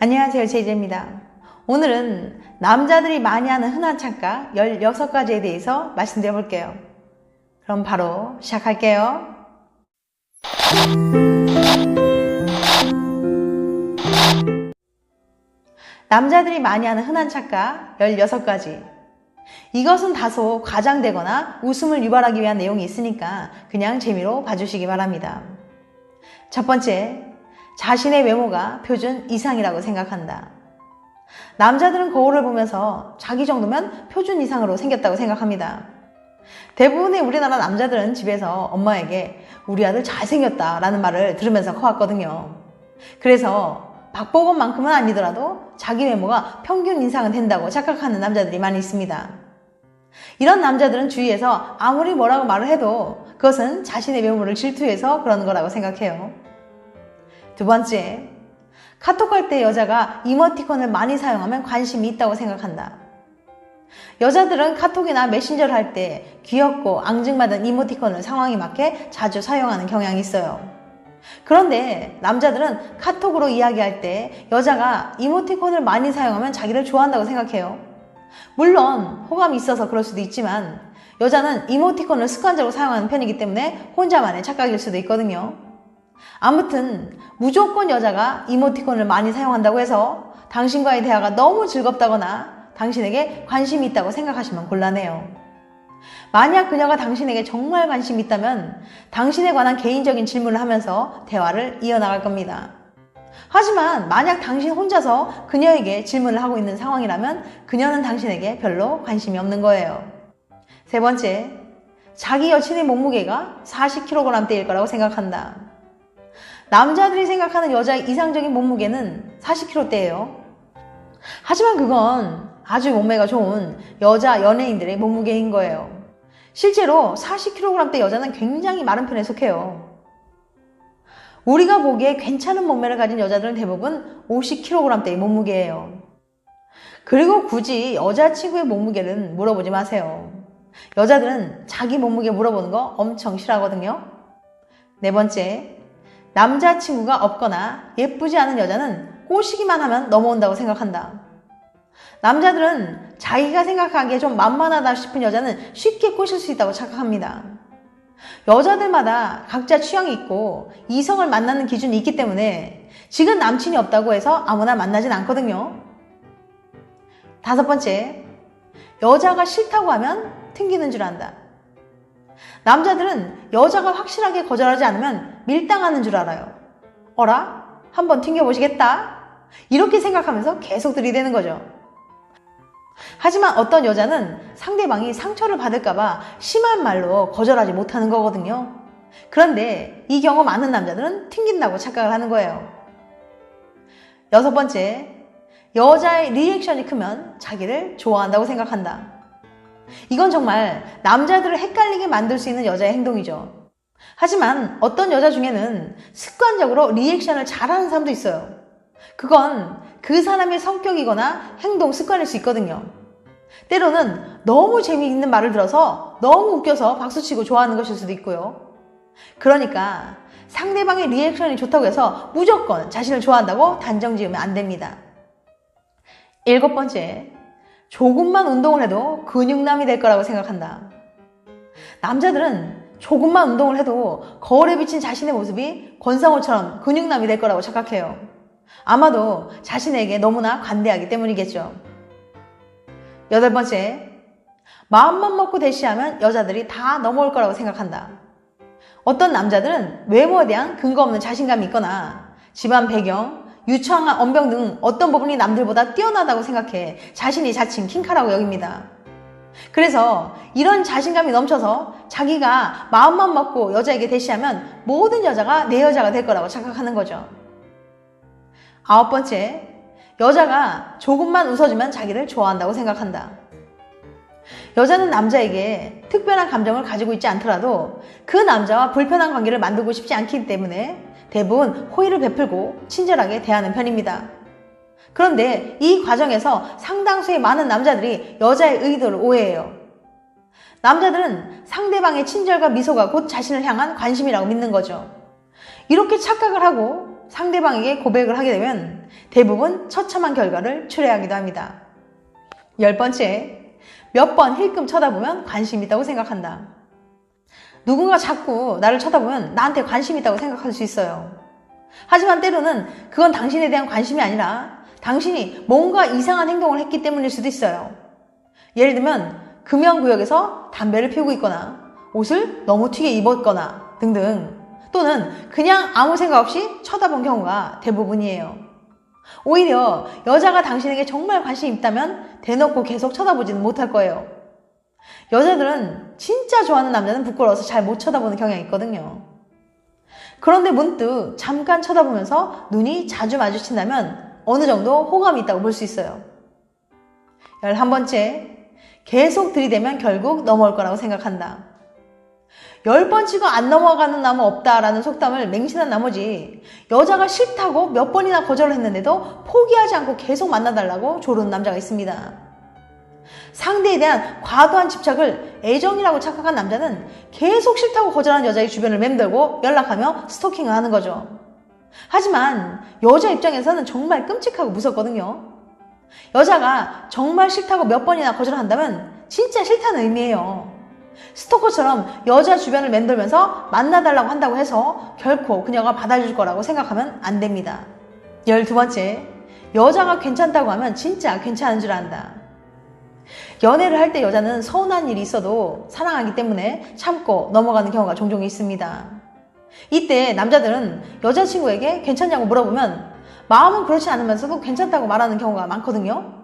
안녕하세요, 제이제입니다. 오늘은 남자들이 많이 하는 흔한 착각 16가지에 대해서 말씀드려 볼게요. 그럼 바로 시작할게요. 남자들이 많이 하는 흔한 착각 16가지. 이것은 다소 과장되거나 웃음을 유발하기 위한 내용이 있으니까 그냥 재미로 봐주시기 바랍니다. 첫 번째, 자신의 외모가 표준 이상이라고 생각한다. 남자들은 거울을 보면서 자기 정도면 표준 이상으로 생겼다고 생각합니다. 대부분의 우리나라 남자들은 집에서 엄마에게 우리 아들 잘생겼다 라는 말을 들으면서 커왔거든요. 그래서 박보검만큼은 아니더라도 자기 외모가 평균 이상은 된다고 착각하는 남자들이 많이 있습니다. 이런 남자들은 주위에서 아무리 뭐라고 말을 해도 그것은 자신의 외모를 질투해서 그러는 거라고 생각해요. 두 번째, 카톡할 때 여자가 이모티콘을 많이 사용하면 관심이 있다고 생각한다. 여자들은 카톡이나 메신저를 할 때 귀엽고 앙증맞은 이모티콘을 상황에 맞게 자주 사용하는 경향이 있어요. 그런데 남자들은 카톡으로 이야기할 때 여자가 이모티콘을 많이 사용하면 자기를 좋아한다고 생각해요. 물론 호감이 있어서 그럴 수도 있지만 여자는 이모티콘을 습관적으로 사용하는 편이기 때문에 혼자만의 착각일 수도 있거든요. 아무튼 무조건 여자가 이모티콘을 많이 사용한다고 해서 당신과의 대화가 너무 즐겁다거나 당신에게 관심이 있다고 생각하시면 곤란해요. 만약 그녀가 당신에게 정말 관심이 있다면 당신에 관한 개인적인 질문을 하면서 대화를 이어나갈 겁니다. 하지만 만약 당신 혼자서 그녀에게 질문을 하고 있는 상황이라면 그녀는 당신에게 별로 관심이 없는 거예요. 세 번째, 자기 여친의 몸무게가 40kg대일 거라고 생각한다. 남자들이 생각하는 여자의 이상적인 몸무게는 40kg대예요. 하지만 그건 아주 몸매가 좋은 여자 연예인들의 몸무게인 거예요. 실제로 40kg대 여자는 굉장히 마른 편에 속해요. 우리가 보기에 괜찮은 몸매를 가진 여자들은 대부분 50kg대의 몸무게예요. 그리고 굳이 여자친구의 몸무게는 물어보지 마세요. 여자들은 자기 몸무게 물어보는 거 엄청 싫어하거든요. 네 번째, 남자친구가 없거나 예쁘지 않은 여자는 꼬시기만 하면 넘어온다고 생각한다. 남자들은 자기가 생각하기에 좀 만만하다 싶은 여자는 쉽게 꼬실 수 있다고 착각합니다. 여자들마다 각자 취향이 있고 이성을 만나는 기준이 있기 때문에 지금 남친이 없다고 해서 아무나 만나진 않거든요. 다섯 번째, 여자가 싫다고 하면 튕기는 줄 안다. 남자들은 여자가 확실하게 거절하지 않으면 밀당하는 줄 알아요. 어라? 한번 튕겨보시겠다? 이렇게 생각하면서 계속 들이대는 거죠. 하지만 어떤 여자는 상대방이 상처를 받을까봐 심한 말로 거절하지 못하는 거거든요. 그런데 이 경우 많은 남자들은 튕긴다고 착각을 하는 거예요. 여섯 번째, 여자의 리액션이 크면 자기를 좋아한다고 생각한다. 이건 정말 남자들을 헷갈리게 만들 수 있는 여자의 행동이죠. 하지만 어떤 여자 중에는 습관적으로 리액션을 잘하는 사람도 있어요. 그건 그 사람의 성격이거나 행동 습관일 수 있거든요. 때로는 너무 재미있는 말을 들어서 너무 웃겨서 박수치고 좋아하는 것일 수도 있고요. 그러니까 상대방의 리액션이 좋다고 해서 무조건 자신을 좋아한다고 단정 지으면 안 됩니다. 일곱 번째, 조금만 운동을 해도 근육남이 될 거라고 생각한다. 남자들은 조금만 운동을 해도 거울에 비친 자신의 모습이 권상우처럼 근육남이 될 거라고 착각해요. 아마도 자신에게 너무나 관대하기 때문이겠죠. 여덟 번째, 마음만 먹고 대시하면 여자들이 다 넘어올 거라고 생각한다. 어떤 남자들은 외모에 대한 근거 없는 자신감이 있거나 집안 배경, 유창한 언병 등 어떤 부분이 남들보다 뛰어나다고 생각해 자신이 자칭 킹카라고 여깁니다. 그래서 이런 자신감이 넘쳐서 자기가 마음만 먹고 여자에게 대시하면 모든 여자가 내 여자가 될 거라고 착각하는 거죠. 아홉 번째, 여자가 조금만 웃어주면 자기를 좋아한다고 생각한다. 여자는 남자에게 특별한 감정을 가지고 있지 않더라도 그 남자와 불편한 관계를 만들고 싶지 않기 때문에 대부분 호의를 베풀고 친절하게 대하는 편입니다. 그런데 이 과정에서 상당수의 많은 남자들이 여자의 의도를 오해해요. 남자들은 상대방의 친절과 미소가 곧 자신을 향한 관심이라고 믿는 거죠. 이렇게 착각을 하고 상대방에게 고백을 하게 되면 대부분 처참한 결과를 초래하기도 합니다. 10번째, 몇 번 힐끔 쳐다보면 관심 있다고 생각한다. 누군가 자꾸 나를 쳐다보면 나한테 관심 있다고 생각할 수 있어요. 하지만 때로는 그건 당신에 대한 관심이 아니라 당신이 뭔가 이상한 행동을 했기 때문일 수도 있어요. 예를 들면 금연구역에서 담배를 피우고 있거나 옷을 너무 튀게 입었거나 등등, 또는 그냥 아무 생각 없이 쳐다본 경우가 대부분이에요. 오히려 여자가 당신에게 정말 관심이 있다면 대놓고 계속 쳐다보지는 못할 거예요. 여자들은 진짜 좋아하는 남자는 부끄러워서 잘 못 쳐다보는 경향이 있거든요. 그런데 문득 잠깐 쳐다보면서 눈이 자주 마주친다면 어느 정도 호감이 있다고 볼 수 있어요. 11번째, 계속 들이대면 결국 넘어올 거라고 생각한다. 10번 치고 안 넘어가는 나무 없다라는 속담을 맹신한 나머지 여자가 싫다고 몇 번이나 거절을 했는데도 포기하지 않고 계속 만나달라고 조르는 남자가 있습니다. 상대에 대한 과도한 집착을 애정이라고 착각한 남자는 계속 싫다고 거절하는 여자의 주변을 맴돌고 연락하며 스토킹을 하는 거죠. 하지만 여자 입장에서는 정말 끔찍하고 무섭거든요. 여자가 정말 싫다고 몇 번이나 거절한다면 진짜 싫다는 의미예요. 스토커처럼 여자 주변을 맴돌면서 만나달라고 한다고 해서 결코 그녀가 받아줄 거라고 생각하면 안 됩니다. 12번째, 여자가 괜찮다고 하면 진짜 괜찮은 줄 안다. 연애를 할 때 여자는 서운한 일이 있어도 사랑하기 때문에 참고 넘어가는 경우가 종종 있습니다. 이때 남자들은 여자친구에게 괜찮냐고 물어보면 마음은 그렇지 않으면서도 괜찮다고 말하는 경우가 많거든요.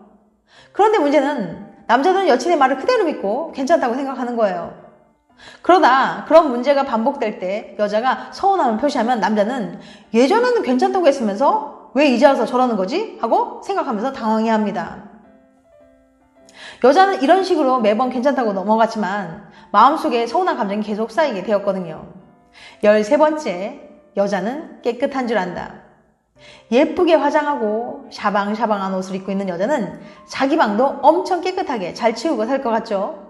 그런데 문제는 남자들은 여친의 말을 그대로 믿고 괜찮다고 생각하는 거예요. 그러다 그런 문제가 반복될 때 여자가 서운함을 표시하면 남자는 예전에는 괜찮다고 했으면서 왜 이제 와서 저러는 거지? 하고 생각하면서 당황해합니다. 여자는 이런 식으로 매번 괜찮다고 넘어갔지만 마음속에 서운한 감정이 계속 쌓이게 되었거든요. 13번째, 여자는 깨끗한 줄 안다. 예쁘게 화장하고 샤방샤방한 옷을 입고 있는 여자는 자기 방도 엄청 깨끗하게 잘 치우고 살 것 같죠?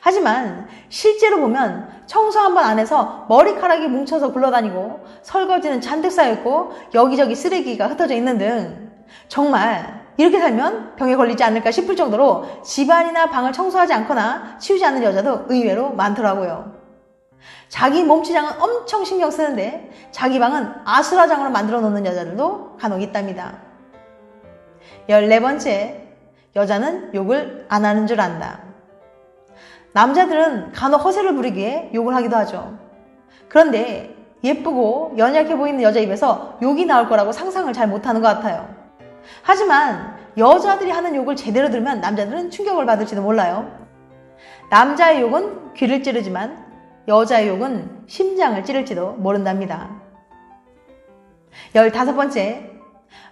하지만 실제로 보면 청소 한 번 안 해서 머리카락이 뭉쳐서 굴러다니고 설거지는 잔뜩 쌓여있고 여기저기 쓰레기가 흩어져 있는 등 정말 이렇게 살면 병에 걸리지 않을까 싶을 정도로 집안이나 방을 청소하지 않거나 치우지 않는 여자도 의외로 많더라고요. 자기 몸치장은 엄청 신경 쓰는데 자기 방은 아수라장으로 만들어 놓는 여자들도 간혹 있답니다. 14번째, 여자는 욕을 안 하는 줄 안다. 남자들은 간혹 허세를 부리기에 욕을 하기도 하죠. 그런데 예쁘고 연약해 보이는 여자 입에서 욕이 나올 거라고 상상을 잘 못하는 것 같아요. 하지만 여자들이 하는 욕을 제대로 들으면 남자들은 충격을 받을지도 몰라요. 남자의 욕은 귀를 찌르지만 여자의 욕은 심장을 찌를지도 모른답니다. 15번째,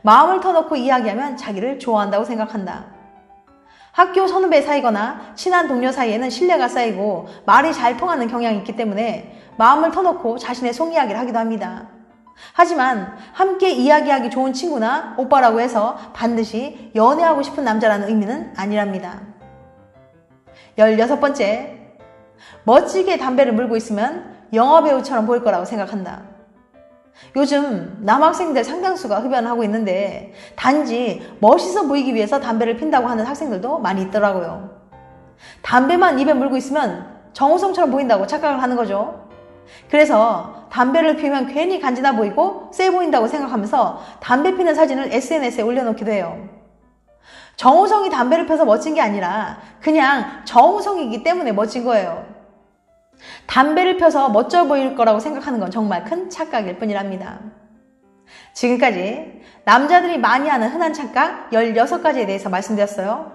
마음을 터놓고 이야기하면 자기를 좋아한다고 생각한다. 학교 선후배 사이거나 친한 동료 사이에는 신뢰가 쌓이고 말이 잘 통하는 경향이 있기 때문에 마음을 터놓고 자신의 속 이야기를 하기도 합니다. 하지만 함께 이야기하기 좋은 친구나 오빠라고 해서 반드시 연애하고 싶은 남자라는 의미는 아니랍니다. 16번째, 멋지게 담배를 물고 있으면 영화배우처럼 보일 거라고 생각한다. 요즘 남학생들 상당수가 흡연을 하고 있는데 단지 멋있어 보이기 위해서 담배를 핀다고 하는 학생들도 많이 있더라고요. 담배만 입에 물고 있으면 정우성처럼 보인다고 착각을 하는 거죠. 그래서 담배를 피우면 괜히 간지나 보이고 세 보인다고 생각하면서 담배 피는 사진을 SNS에 올려놓기도 해요. 정우성이 담배를 펴서 멋진 게 아니라 그냥 정우성이기 때문에 멋진 거예요. 담배를 펴서 멋져 보일 거라고 생각하는 건 정말 큰 착각일 뿐이랍니다. 지금까지 남자들이 많이 하는 흔한 착각 16가지에 대해서 말씀드렸어요.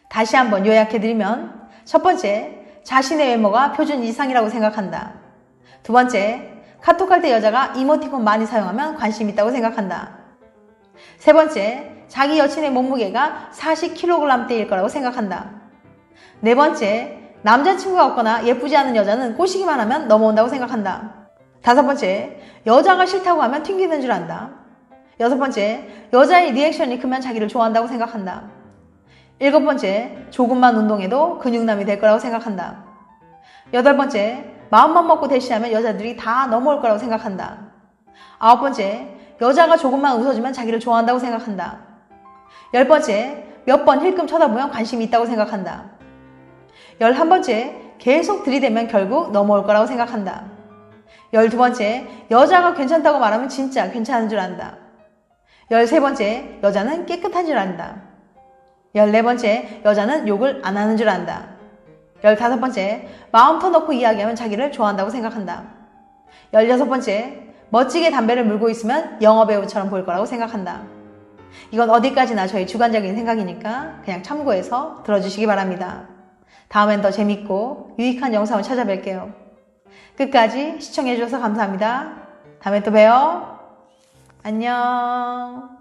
다시 한번 요약해드리면, 첫 번째, 자신의 외모가 표준 이상이라고 생각한다. 두 번째, 카톡할 때 여자가 이모티콘 많이 사용하면 관심 있다고 생각한다. 세 번째, 자기 여친의 몸무게가 40kg대일 거라고 생각한다. 네 번째, 남자친구가 없거나 예쁘지 않은 여자는 꼬시기만 하면 넘어온다고 생각한다. 다섯 번째, 여자가 싫다고 하면 튕기는 줄 안다. 여섯 번째, 여자의 리액션이 크면 자기를 좋아한다고 생각한다. 일곱 번째, 조금만 운동해도 근육남이 될 거라고 생각한다. 여덟 번째, 마음만 먹고 대시하면 여자들이 다 넘어올 거라고 생각한다. 아홉 번째, 여자가 조금만 웃어주면 자기를 좋아한다고 생각한다. 10번째, 몇 번 힐끔 쳐다보면 관심이 있다고 생각한다. 11번째, 계속 들이대면 결국 넘어올 거라고 생각한다. 12번째, 여자가 괜찮다고 말하면 진짜 괜찮은 줄 안다. 13번째, 여자는 깨끗한 줄 안다. 14번째, 여자는 욕을 안 하는 줄 안다. 15번째, 마음 터놓고 이야기하면 자기를 좋아한다고 생각한다. 16번째, 멋지게 담배를 물고 있으면 영화배우처럼 보일 거라고 생각한다. 이건 어디까지나 저희 주관적인 생각이니까 그냥 참고해서 들어주시기 바랍니다. 다음엔 더 재밌고 유익한 영상을 찾아뵐게요. 끝까지 시청해주셔서 감사합니다. 다음에 또 봬요. 안녕.